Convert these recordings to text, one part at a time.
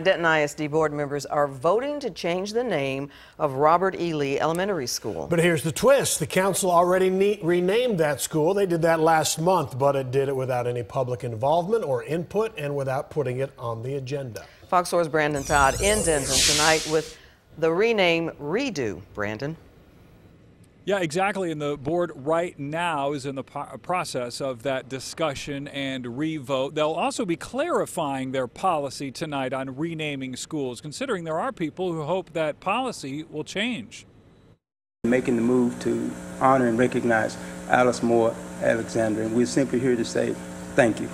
Denton ISD board members are voting to change the name of Robert E. Lee Elementary School. But here's the twist. The council already renamed that school. They did that last month, but it did it without any public involvement or input and without putting it on the agenda. Fox 4's Brandon Todd in Denton tonight with the rename redo. Brandon. Yeah, exactly. And the board right now is in the process of that discussion and revote. They'll also be clarifying their policy tonight on renaming schools, considering there are people who hope that policy will change. Making the move to honor and recognize Alice Moore Alexander, and we're simply here to say thank you.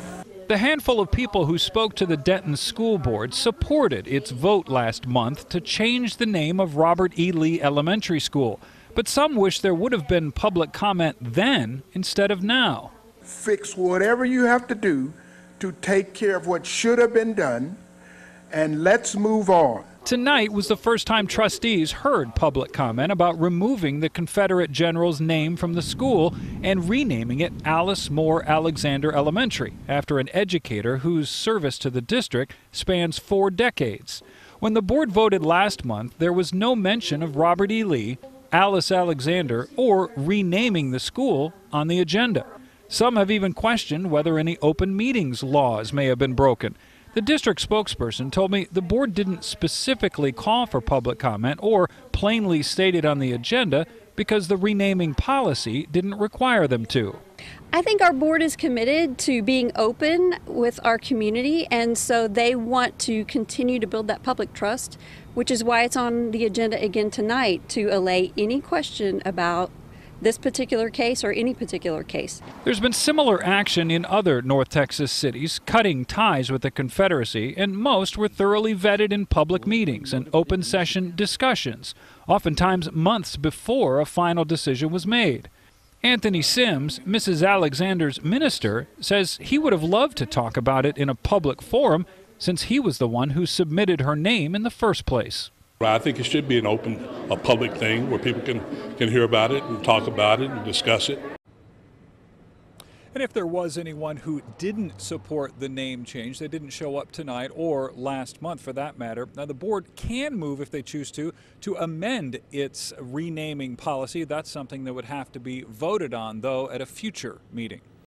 The handful of people who spoke to the Denton School Board supported its vote last month to change the name of Robert E. Lee Elementary School. But some wish there would have been public comment then instead of now. Fix whatever you have to do to take care of what should have been done, and let's move on. Tonight was the first time trustees heard public comment about removing the Confederate general's name from the school and renaming it Alice Moore Alexander Elementary, after an educator whose service to the district spans 4 decades. When the board voted last month, there was no mention of Robert E. Lee, Alice Alexander, or renaming the school on the agenda. Some have even questioned whether any open meetings laws may have been broken. The district spokesperson told me the board didn't specifically call for public comment or plainly state it on the agenda because the renaming policy didn't require them to. I think our board is committed to being open with our community, and so they want to continue to build that public trust, which is why it's on the agenda again tonight, to allay any question about this particular case or any particular case. There's been similar action in other North Texas cities cutting ties with the Confederacy, and most were thoroughly vetted in public meetings and open session discussions, oftentimes months before a final decision was made. Anthony Sims, Mrs. Alexander's minister, says he would have loved to talk about it in a public forum since he was the one who submitted her name in the first place. I think it should be a public thing where people can hear about it and talk about it and discuss it. And if there was anyone who didn't support the name change, they didn't show up tonight or last month for that matter, now the board can move, if they choose to amend its renaming policy. That's something that would have to be voted on, though, at a future meeting.